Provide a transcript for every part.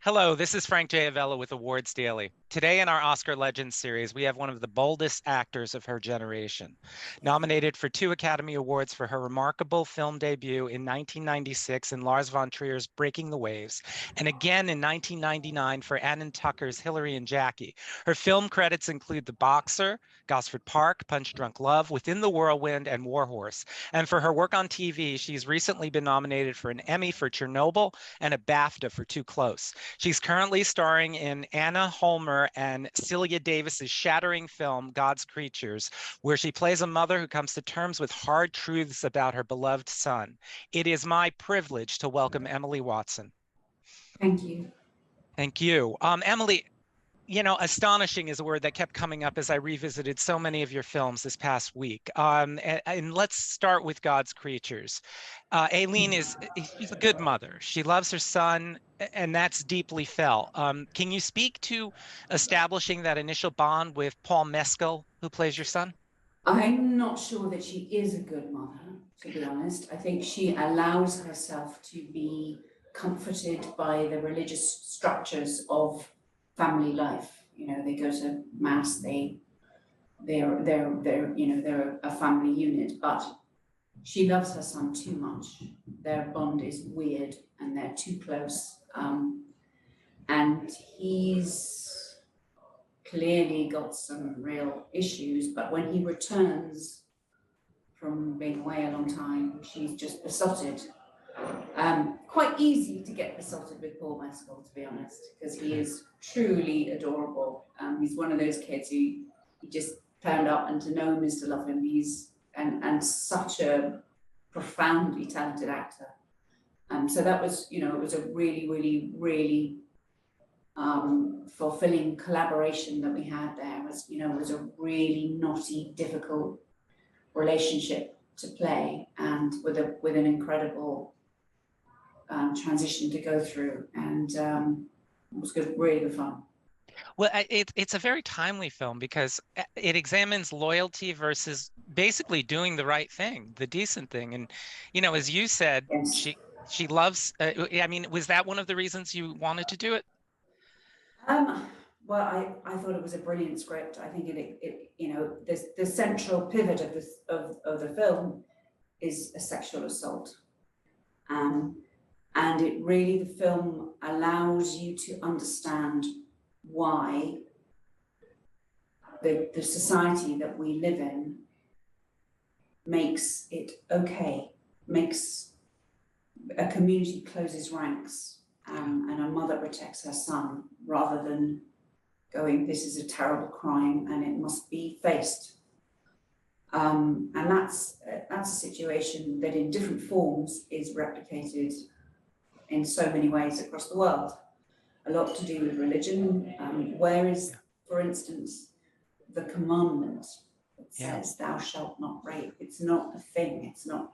Hello, this is Frank J. Avella with Awards Daily. Today in our Oscar Legends series, we have one of the boldest actors of her generation. Nominated for 2 Academy Awards for her remarkable film debut in 1996 in Lars von Trier's Breaking the Waves, and again in 1999 for Annan Tucker's Hillary and Jackie. Her film credits include The Boxer, Gosford Park, Punch Drunk Love, Within the Whirlwind, and War Horse. And for her work on TV, she's recently been nominated for an Emmy for Chernobyl and a BAFTA for Too Close. She's currently starring in Anna Holmer and Celia Davis's shattering film, God's Creatures, where she plays a mother who comes to terms with hard truths about her beloved son. It is my privilege to welcome Emily Watson. Thank you. Thank you. Emily, astonishing is a word that kept coming up as I revisited so many of your films this past week. And let's start with God's Creatures. Aileen she's a good mother. She loves her son, and that's deeply felt. Can you speak to establishing that initial bond with Paul Mescal, who plays your son? I'm not sure that she is a good mother, to be honest. I think she allows herself to be comforted by the religious structures of family life. They go to mass, they're a family unit, but she loves her son too much. Their bond is weird and they're too close. And he's clearly got some real issues, but when he returns from being away a long time, she's just besotted. Quite easy to get besotted with Paul Mescal, to be honest, because he is truly adorable. He's one of those kids who you just turned up, and to know him is to love him. He's and such a profoundly talented actor. So that was, it was a really, really, really fulfilling collaboration that we had there. It was a really knotty, difficult relationship to play, and with an incredible transition to go through, and it was good, really good fun. Well, it's a very timely film because it examines loyalty versus basically doing the right thing, the decent thing. And, as you said, Yes. she loves, was that one of the reasons you wanted to do it? Well, I thought it was a brilliant script. I think the central pivot of the film is a sexual assault. And the film allows you to understand why the society that we live in makes it okay, makes a community closes ranks, and a mother protects her son rather than going, this is a terrible crime and it must be faced. And that's a situation that in different forms is replicated in so many ways across the world. A lot to do with religion. Where is, for instance, the commandment that says thou shalt not rape? It's not a thing. It's not.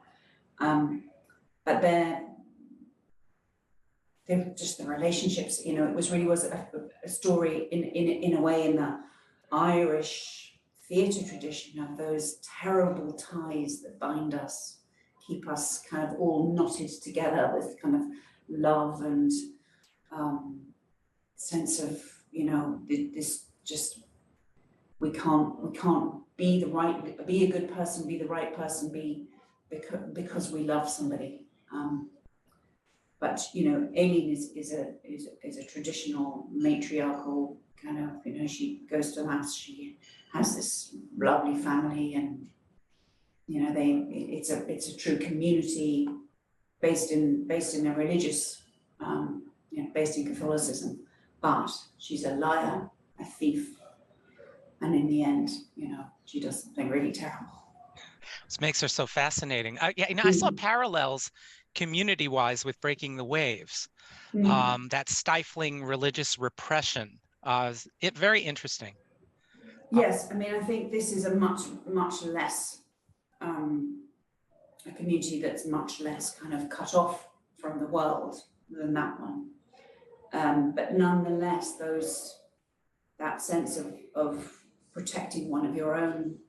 But they're just the relationships. It was a story in a way in the Irish theatre tradition of those terrible ties that bind us, keep us kind of all knotted together with kind of love and sense of this just we can't be a good person, be the right person, because we love somebody. But Aileen is a traditional matriarchal kind of, she goes to mass, she has this lovely family, and it's a true community based in a religious, based in Catholicism. But she's a liar, a thief, and in the end, she does something really terrible. This makes her so fascinating. I saw parallels community-wise with Breaking the Waves, that stifling religious repression. Very interesting. Yes, I think this is a much less, a community that's much less kind of cut off from the world than that one. But nonetheless, that sense of protecting one of your own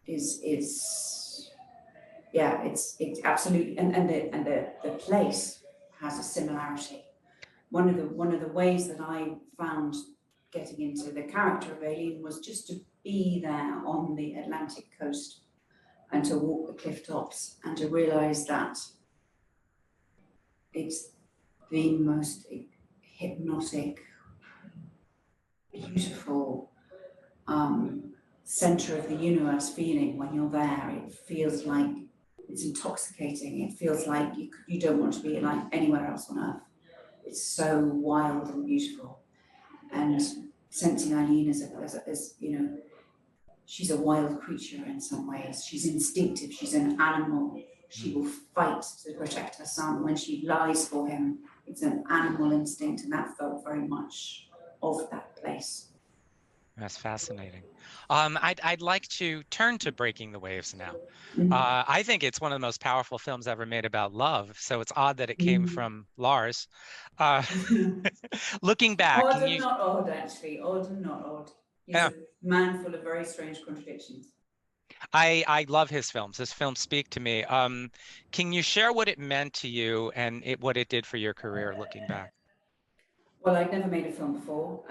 it's absolutely, and the place has a similarity. One of the ways that I found getting into the character of Aileen was just to be there on the Atlantic coast and to walk the cliff tops and to realise that it's the most hypnotic, beautiful centre of the universe feeling when you're there. It feels like it's intoxicating. It feels like you don't want to be like anywhere else on earth. It's so wild and beautiful. And sensing Eileen as you know, she's a wild creature in some ways. She's instinctive. She's an animal. She will fight to protect her son. When she lies for him, it's an animal instinct, and that felt very much of that place. That's fascinating. I'd like to turn to Breaking the Waves now. I think it's one of the most powerful films ever made about love. So it's odd that it came from Lars. Looking back, Odd can and you? not odd, actually. Odd and not odd. He's a man full of very strange contradictions. I love his films. His films speak to me. Can you share what it meant to you and what it did for your career looking back? Well, I'd never made a film before.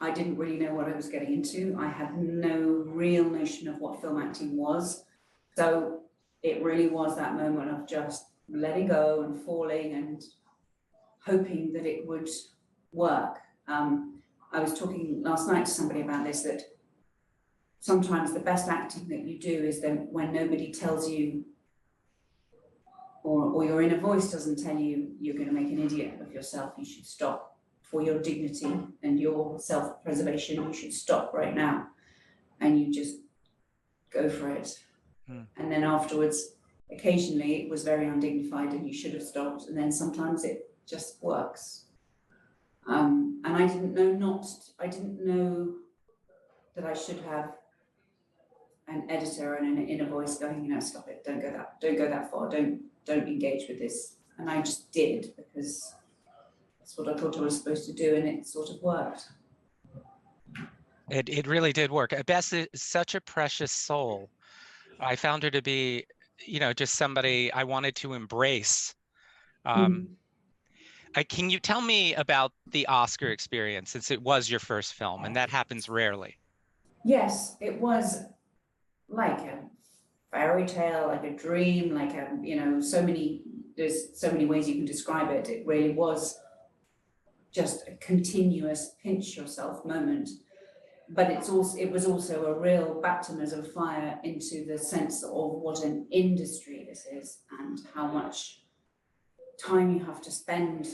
I didn't really know what I was getting into. I had no real notion of what film acting was. So it really was that moment of just letting go and falling and hoping that it would work. I was talking last night to somebody about this, that sometimes the best acting that you do is then when nobody tells you, or your inner voice doesn't tell you you're going to make an idiot of yourself. You should stop. For your dignity and your self-preservation, you should stop right now. And you just go for it. And then afterwards, occasionally it was very undignified and you should have stopped. And then sometimes it just works. And I didn't know that I should have an editor and an inner voice going, you know, stop it, don't go that far, don't engage with this. And I just did, because that's what I thought I was supposed to do, and it sort of worked. It really did work. Bess is such a precious soul. I found her to be, you know, just somebody I wanted to embrace. Can you tell me about the Oscar experience, since it was your first film, and that happens rarely? Yes, it was like a fairy tale, like a dream, like a, you know, there's so many ways you can describe it. It really was just a continuous pinch yourself moment. But it was also a real baptism of fire into the sense of what an industry this is and how much time you have to spend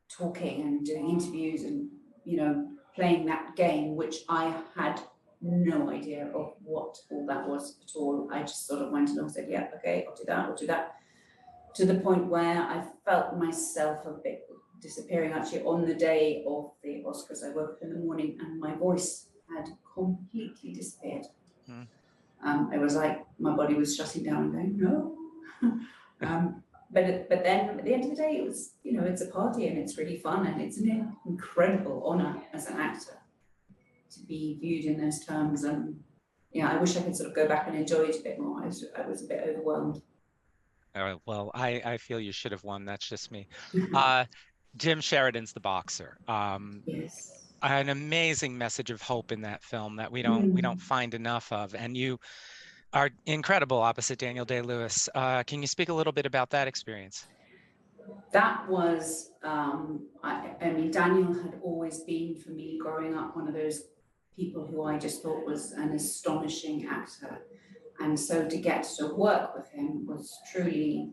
talking and doing interviews and, you know, playing that game, which I had no idea of what all that was at all. I just sort of went and I said, yeah, okay, I'll do that, to the point where I felt myself a bit disappearing. Actually, on the day of the Oscars, I woke up in the morning and my voice had completely disappeared. It was like my body was shutting down and going, no. But then at the end of the day, it was, you know, it's a party and it's really fun and it's an incredible honor as an actor to be viewed in those terms. And yeah, I wish I could sort of go back and enjoy it a bit more. I was a bit overwhelmed. Well, I feel you should have won. That's just me. Jim Sheridan's The Boxer. Yes. An amazing message of hope in that film that we don't find enough of. And you are incredible opposite Daniel Day-Lewis. Can you speak a little bit about that experience? That was, I mean, Daniel had always been, for me, growing up, one of those people who I just thought was an astonishing actor. And so to get to work with him was truly,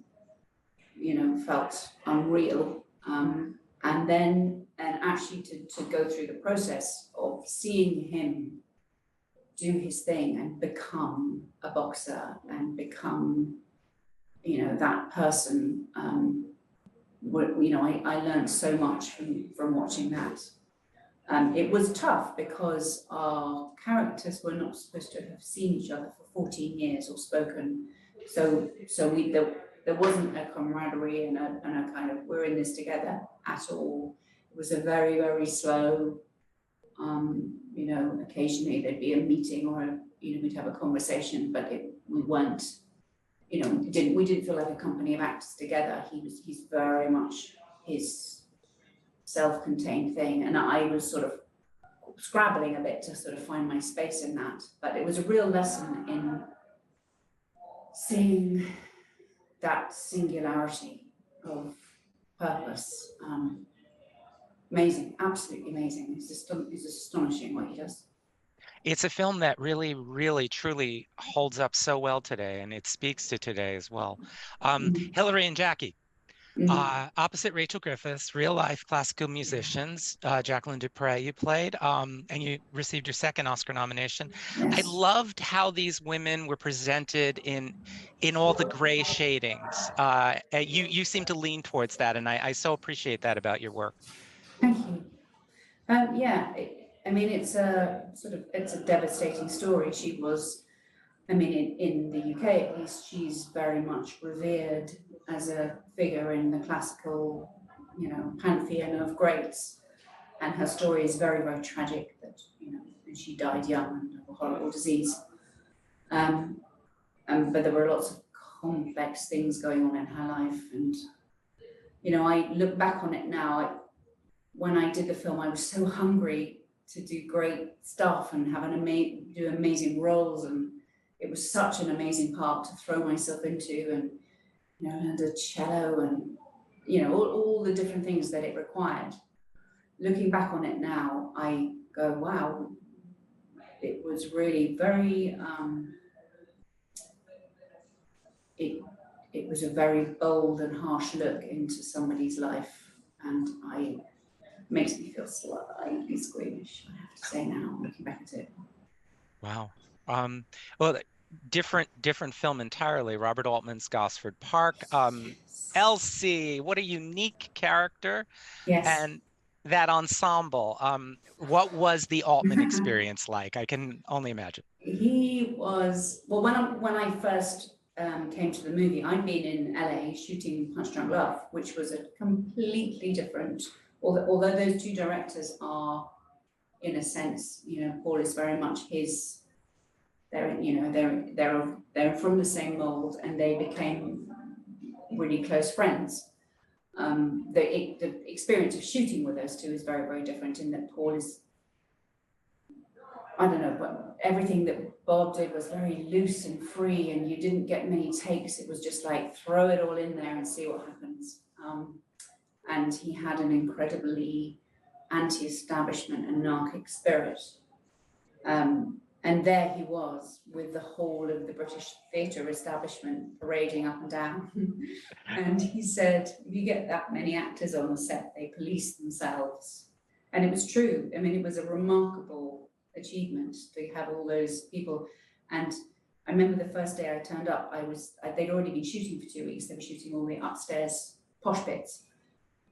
you know, felt unreal. And actually to go through the process of seeing him do his thing and become a boxer and become, you know, that person, you know, I learned so much from watching that. It was tough because our characters were not supposed to have seen each other for 14 years or spoken. So there wasn't a camaraderie and a kind of, we're in this together at all. It was a very, very slow, you know, occasionally there'd be a meeting or you know, we'd have a conversation, but we weren't, you know, we didn't feel like a company of actors together. He's very much his self-contained thing, and I was sort of scrabbling a bit to sort of find my space in that. But it was a real lesson in seeing that singularity of purpose. Amazing, absolutely amazing. It's astonishing what he does. It's a film that really, really, truly holds up so well today, and it speaks to today as well. Hillary and Jackie, opposite Rachel Griffiths, real life classical musicians. Jacqueline Dupre, you played, and you received your second Oscar nomination. I Yes. loved how these women were presented in all the gray shadings. You seem to lean towards that, and I so appreciate that about your work. Thank you. Yeah, I mean, it's a devastating story. She was, I mean, in the UK at least, she's very much revered as a figure in the classical, pantheon of greats. And her story is very, very tragic that, and she died young of a horrible disease. But there were lots of complex things going on in her life. And, I look back on it now, when I did the film, I was so hungry to do great stuff and have do amazing roles, and it was such an amazing part to throw myself into, and and a cello, and all the different things that it required. Looking back on it now, I go, wow, it was really very. It was a very bold and harsh look into somebody's life, and makes me feel slightly squeamish, I have to say now, looking back at it. Wow. Well, different film entirely. Robert Altman's Gosford Park. Elsie, what a unique character. Yes. And that ensemble. What was the Altman experience like? I can only imagine. He was, well, when I first came to the movie, I'd been in LA shooting Punch Drunk Love, which was a completely different, although those two directors are, in a sense, Paul is very much his, they're from the same mold, and they became really close friends. The experience of shooting with those two is very, very different, in that Paul is, I don't know, but everything that Bob did was very loose and free, and you didn't get many takes. It was just like, throw it all in there and see what happens. And he had an incredibly anti-establishment, anarchic spirit. And there he was with the whole of the British theatre establishment parading up and down. And he said, if you get that many actors on the set, they police themselves. And it was true. I mean, it was a remarkable achievement to have all those people. And I remember the first day I turned up, they'd already been shooting for 2 weeks. They were shooting all the upstairs posh bits.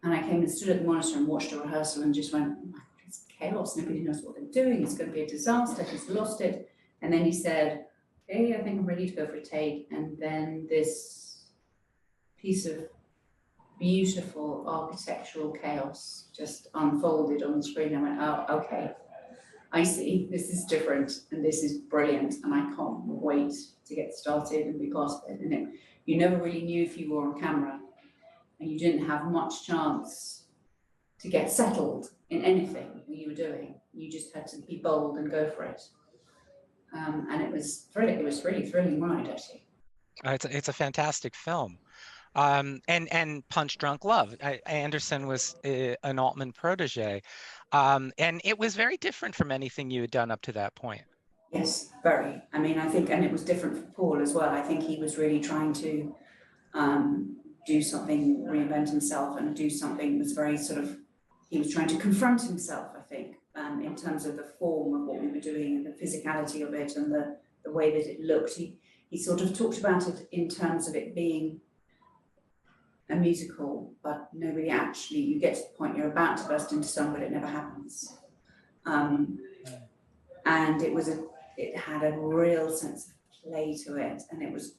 And I came and stood at the monitor and watched a rehearsal and just went, oh my God, it's chaos. Nobody knows what they're doing. It's going to be a disaster. He's lost it. And then he said, okay, I think I'm ready to go for a take. And then this piece of beautiful architectural chaos just unfolded on the screen. I went, oh, okay, I see. This is different and this is brilliant. And I can't wait to get started and be part of it. And you never really knew if you were on camera, and you didn't have much chance to get settled in anything that you were doing. You just had to be bold and go for it. And it was thrilling. It was really thrilling ride, actually. It's a fantastic film. And Punch Drunk Love. Anderson was an Altman protege, and it was very different from anything you had done up to that point. Yes, very. I mean, I think, and it was different for Paul as well. I think he was really trying to do something, reinvent himself, and do something that was very he was trying to confront himself, I think, in terms of the form of what we were doing and the physicality of it and the way that it looked. He sort of talked about it in terms of it being a musical, but nobody actually, you get to the point you're about to burst into song, but it never happens. And it had a real sense of play to it, and it was,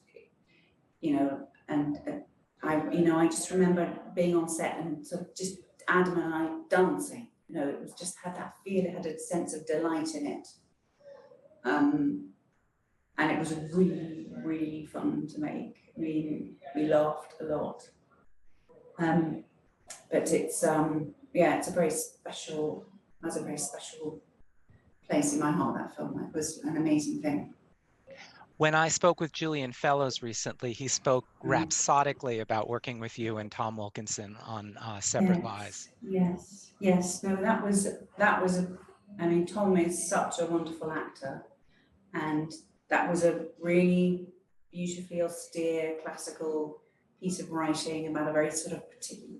I just remember being on set and sort of just Adam and I dancing. It was just had that feel. It had a sense of delight in it, and it was really, really fun to make. We laughed a lot. but it's yeah, it's a very special, has a very special place in my heart, that film. It was an amazing thing. When I spoke with Julian Fellows recently, he spoke rhapsodically about working with you and Tom Wilkinson on Separate Lies. Yes. No, I mean, Tom is such a wonderful actor, and that was a really beautifully austere classical piece of writing about a very sort of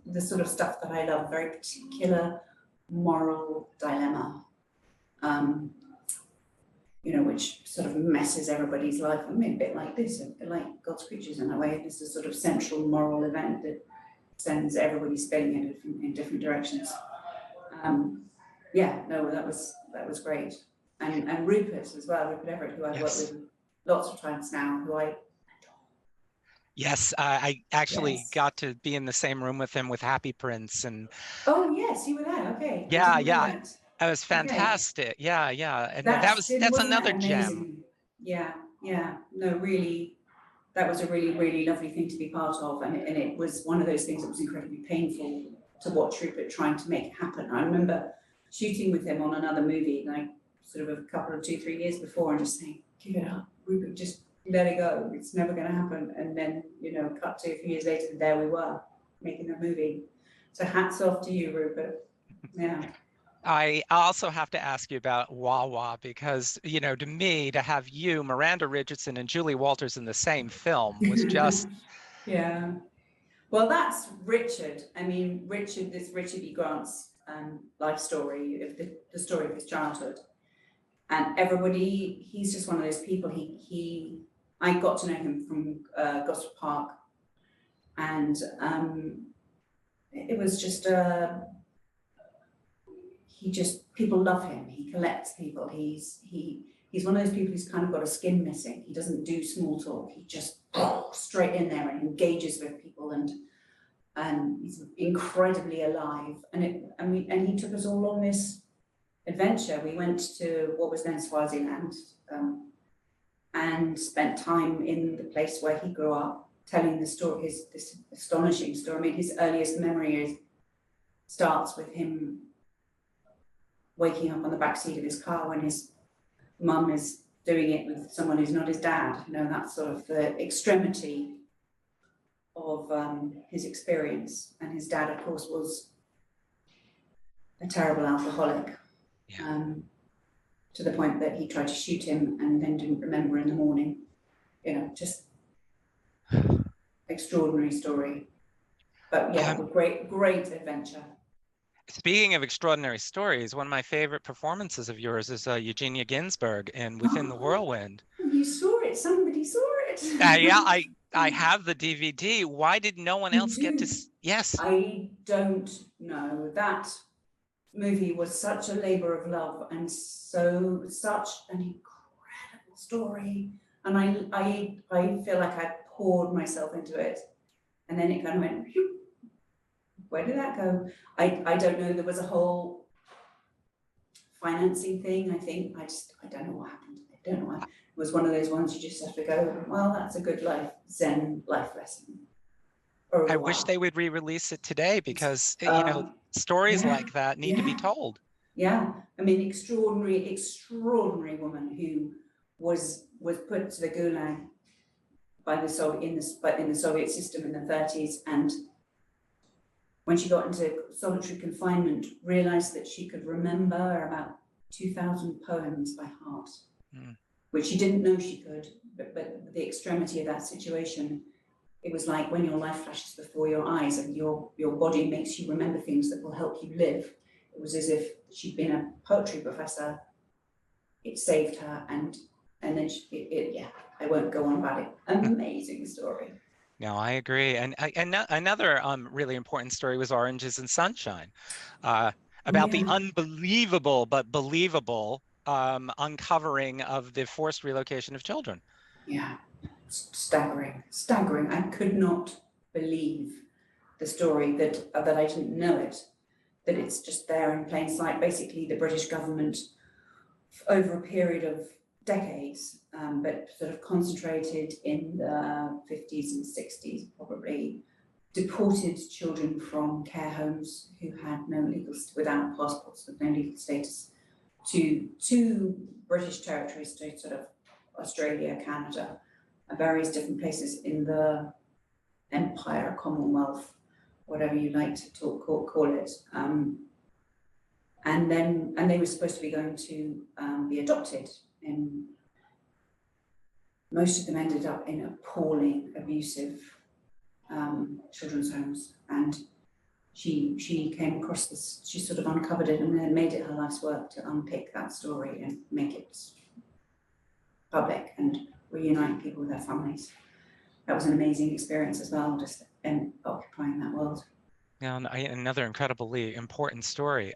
the sort of stuff that I love, very particular moral dilemma. Which sort of messes everybody's life. I mean, a bit like this, like God's Creatures in a way. There's a sort of central moral event that sends everybody spinning in different directions. That was great. And Rupert as well, Rupert Everett, who I've worked with lots of times now, who I adore. Yes, I actually got to be in the same room with him with Happy Prince and. Oh yes, you were there. Okay. Yeah. That was fantastic. Okay. Yeah. And that's another gem. Yeah. No, really, that was a really, really lovely thing to be part of. And it was one of those things that was incredibly painful to watch Rupert trying to make it happen. I remember shooting with him on another movie, like sort of a couple of 2-3 years before, and just saying, give it up, Rupert, just let it go. It's never going to happen. And then, cut to a few years later, there we were making the movie. So hats off to you, Rupert. Yeah. I also have to ask you about Wawa because, to me, to have you, Miranda Richardson, and Julie Walters in the same film was just. Yeah. Well, that's Richard. I mean, Richard E. Grant's life story, of the story of his childhood. And everybody, he's just one of those people. I got to know him from Gosford Park, and it was just people love him. He collects people. He's one of those people who's kind of got a skin missing. He doesn't do small talk. He just straight in there and engages with people, and he's incredibly alive. And he took us all on this adventure. We went to what was then Swaziland, and spent time in the place where he grew up, telling the story, this astonishing story. I mean, his earliest memory starts with him waking up on the back seat of his car when his mum is doing it with someone who's not his dad. That's sort of the extremity of his to And his dad, of course, was a terrible alcoholic, to the point that he tried to shoot him and then didn't remember in the morning. Just extraordinary story. But great adventure. Speaking of extraordinary stories, one of my favorite performances of yours is Eugenia Ginsberg in Within the Whirlwind. You saw it. Somebody saw it. I have the DVD. Why did no one else get to? Yes. I don't know. That movie was such a labor of love and such an incredible story. And I feel like I poured myself into it, and then it kind of went. Where did that go? I don't know. There was a whole financing thing. I think I don't know what happened. I don't know why. It was one of those ones you just have to go, well, that's a good Zen life lesson. I wish they would re-release it today because stories like that need to be told. Yeah, I mean, extraordinary woman who was put to the gulag by the Soviet system in the 30s, and when she got into solitary confinement, realized that she could remember about 2,000 poems by heart, which she didn't know she could, but the extremity of that situation, it was like when your life flashes before your eyes and your body makes you remember things that will help you live. It was as if she'd been a poetry professor. It saved her, and then I won't go on about it. Amazing story. No, I agree. And another really important story was Oranges and Sunshine, about the unbelievable but believable uncovering of the forced relocation of children. Yeah, staggering. I could not believe the story that I didn't know it, that it's just there in plain sight. Basically, the British government, over a period of decades, but sort of concentrated in the 50s and 60s, probably deported children from care homes who had without passports, with no legal status, to British territories, to sort of Australia, Canada, and various different places in the Empire, Commonwealth, whatever you like to call it. And they were supposed to be going to be adopted, and most of them ended up in appalling, abusive children's homes. And she came across this, she sort of uncovered it and then made it her life's work to unpick that story and make it public and reunite people with their families. That was an amazing experience as well, just occupying that world. Yeah, another incredibly important story.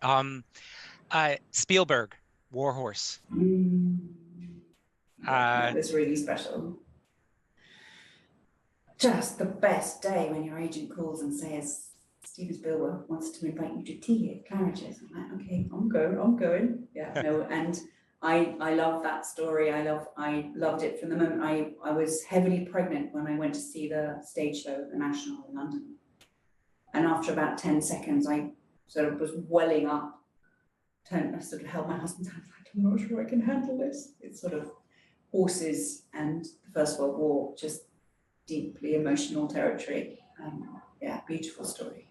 Spielberg, War Horse. That was really special. Just the best day when your agent calls and says, Steven Spielberg wants to invite you to tea at Claridge's. I'm like, okay, I'm going. Yeah, no, and I love that story. I loved it from the moment I was heavily pregnant when I went to see the stage show at the National in London. And after about 10 seconds, I sort of was welling up. I sort of held my husband's hand, like, I'm not sure I can handle this. It's sort of horses and the First World War, just deeply emotional territory. Yeah, beautiful story.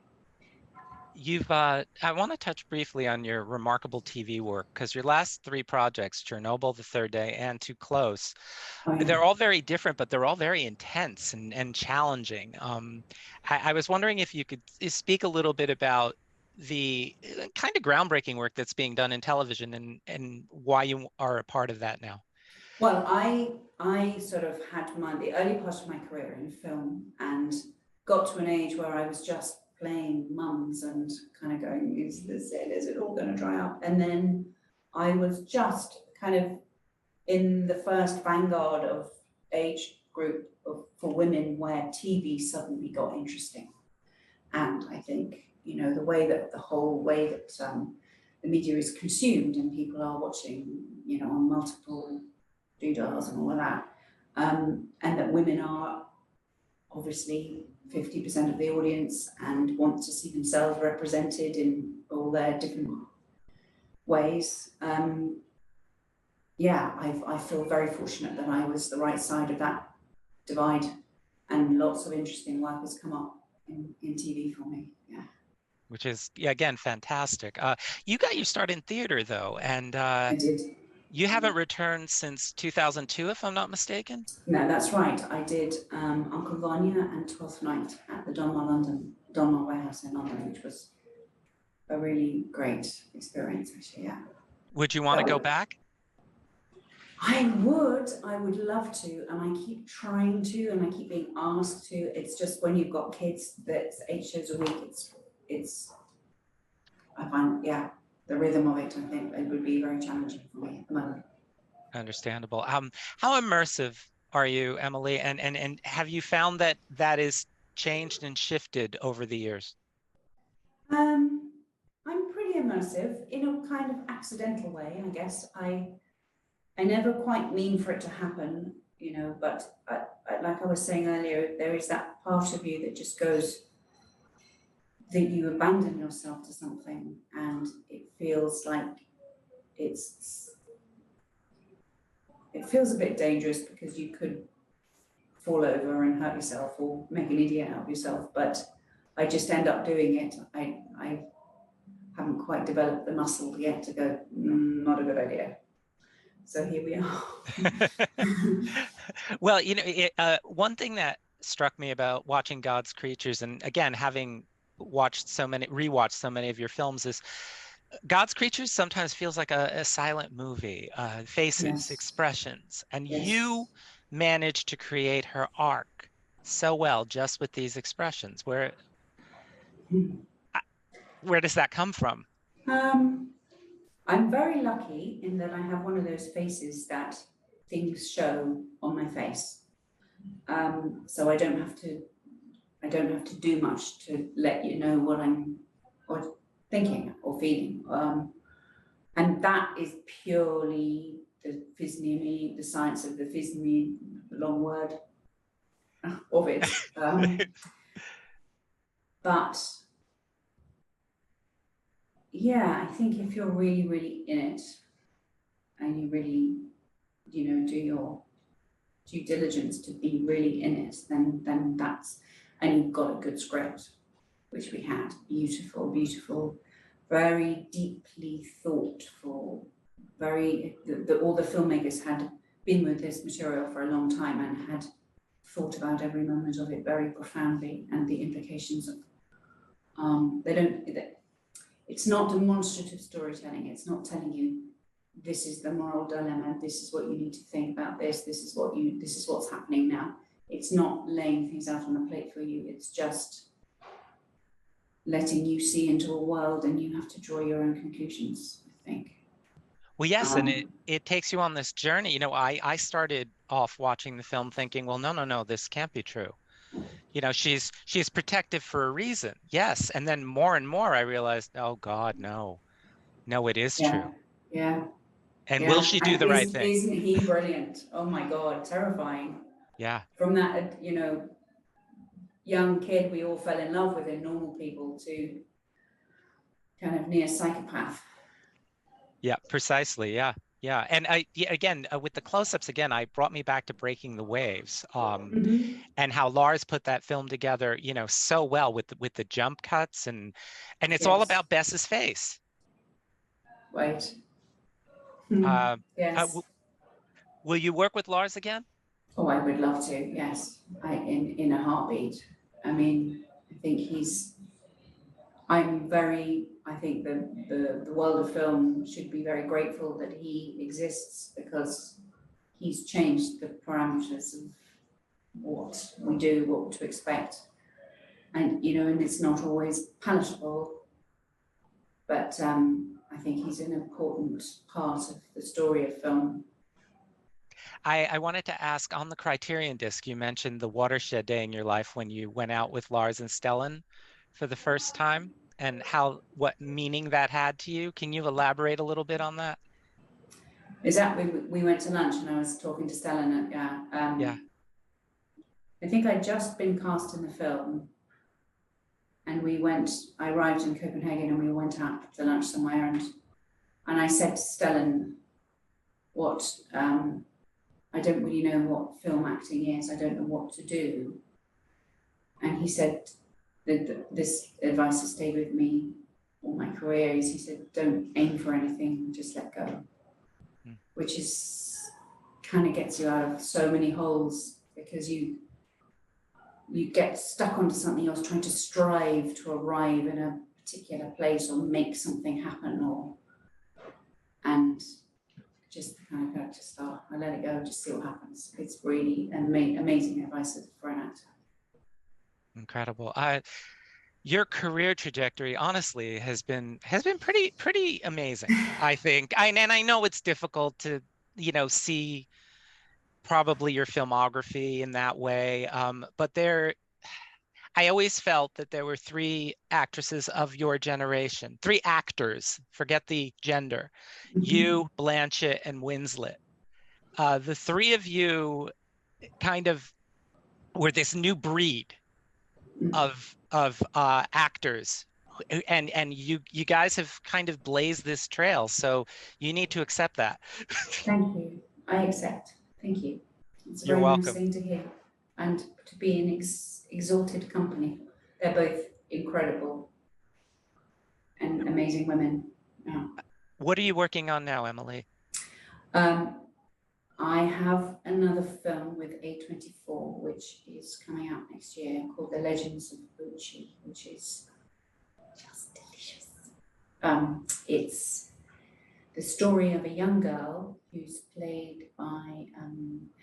I want to touch briefly on your remarkable TV work, because your last three projects, Chernobyl, The Third Day, and Too Close, they're all very different, but they're all very intense and challenging. I was wondering if you could speak a little bit about the kind of groundbreaking work that's being done in television and why you are a part of that now. Well, I sort of had the early part of my career in film and got to an age where I was just playing mums and kind of going, is it all going to dry up? And then I was just kind of in the first vanguard of age group for women where TV suddenly got interesting. And I think, the whole way that the media is consumed and people are watching, on multiple doodles and all of that, and that women are obviously 50% of the audience and want to see themselves represented in all their different ways. I feel very fortunate that I was the right side of that divide, and lots of interesting work has come up in TV for me. Yeah. Which is, again, fantastic. You got your start in theater, though, and I did. You haven't returned since 2002, if I'm not mistaken? No, that's right. I did Uncle Vanya and Twelfth Night at the Donmar Warehouse in London, which was a really great experience, actually, yeah. Would you want to go back? I would love to, and I keep trying to, and I keep being asked to. It's just when you've got kids that's 8 shows a week, I find, the rhythm of it, I think it would be very challenging for me at the moment. Understandable. How immersive are you, Emily? And have you found that is changed and shifted over the years? I'm pretty immersive in a kind of accidental way, I guess. I never quite mean for it to happen, but like I was saying earlier, there is that part of you that just goes, that you abandon yourself to something, and it feels like it feels a bit dangerous because you could fall over and hurt yourself or make an idiot out of yourself, but I just end up doing it. I haven't quite developed the muscle yet to go, not a good idea. So here we are. Well, one thing that struck me about watching God's Creatures, and again, having rewatched so many of your films, is God's Creatures sometimes feels like a silent movie, faces, Yes. Expressions, and Yes. you managed to create her arc so well just with these expressions. Where does that come from? I'm very lucky in that I have one of those faces that things show on my face. So I don't have to do much to let you know what I'm thinking or feeling. And that is purely the physiognomy, the science of the physiognomy, the long word of it. But yeah, I think if you're really, really in it and you really, do your due diligence to be really in it, then that's, and you've got a good script, which we had, beautiful, beautiful, very deeply thoughtful, all the filmmakers had been with this material for a long time and had thought about every moment of it very profoundly, and the implications of, it's not demonstrative storytelling. It's not telling you this is the moral dilemma, this is what you need to think about this is what's happening now. It's not laying things out on a plate for you. It's just letting you see into a world, and you have to draw your own conclusions, I think. Well, yes, and it takes you on this journey. I started off watching the film thinking, well, no, this can't be true. She's protective for a reason. Yes. And then more and more I realized, oh God, no, it is true. Yeah. And yeah. will she do And the right thing? Isn't he brilliant? Oh my God, terrifying. Yeah. From that, young kid we all fell in love with in Normal People to kind of near psychopath. Yeah, precisely. Yeah. Yeah. And again, with the close-ups, again, I brought me back to Breaking the Waves, and how Lars put that film together, so well with the jump cuts, and it's all about Bess's face. Right. Yes. Will you work with Lars again? Oh, I would love to. Yes, in a heartbeat. I mean, I think I think the world of film should be very grateful that he exists, because he's changed the parameters of what we do, what to expect. And, and it's not always palatable, but I think he's an important part of the story of film. I wanted to ask, on the Criterion disc, you mentioned the watershed day in your life when you went out with Lars and Stellan for the first time, and what meaning that had to you. Can you elaborate a little bit on that? We went to lunch and I was talking to Stellan. Yeah. I think I'd just been cast in the film, and I arrived in Copenhagen and we went out to lunch somewhere, and I said to Stellan, I don't really know what film acting is. I don't know what to do. And he said that this advice has stayed with me all my career. He said, don't aim for anything, just let go. Which is kind of gets you out of so many holes, because you get stuck onto something else, trying to strive to arrive in a particular place or make something happen, and just kind of go, I let it go, just see what happens. It's really amazing advice for an actor. Incredible. Your career trajectory, honestly, has been pretty amazing, I think. And I know it's difficult to, see probably your filmography in that way, but I always felt that there were three actresses of your generation, three actors, forget the gender, you, Blanchett, and Winslet. The three of you kind of were this new breed of actors, and you guys have kind of blazed this trail, so you need to accept that. Thank you. I accept. Thank you. It's a You're very welcome. Nice thing to hear, and to be in exalted company. They're both incredible and amazing women. Yeah. What are you working on now, Emily? I have another film with A24, which is coming out next year, called The Legends of Gucci, which is just delicious. It's the story of a young girl who's played by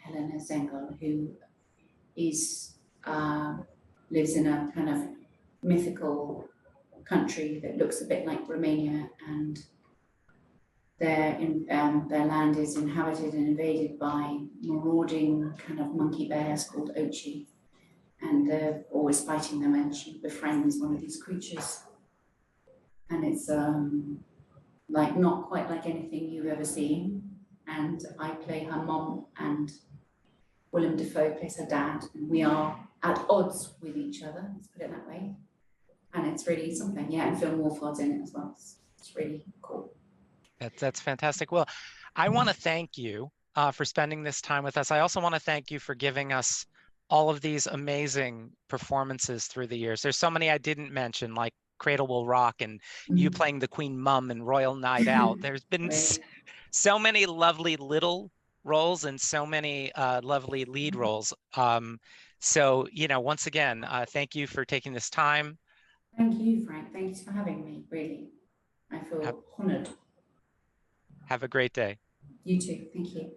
Helena Zengel, who lives in a kind of mythical country that looks a bit like Romania, and their land is inhabited and invaded by marauding kind of monkey bears called Ochi, and they're always fighting them, and she befriends one of these creatures, and it's not quite like anything you've ever seen. And I play her mom, and Willem Dafoe plays her dad, and we are at odds with each other, let's put it that way. And it's really something, yeah, and Film Wolfhard's in it as well. It's really cool. That's fantastic. Well, I want to thank you for spending this time with us. I also want to thank you for giving us all of these amazing performances through the years. There's so many I didn't mention, like Cradle Will Rock and you playing the Queen Mum in Royal Night Out. There's been so many lovely little roles and so many lovely lead roles. So, once again, thank you for taking this time. Thank you, Frank. Thanks for having me, really. I feel honored. Have a great day. You too. Thank you.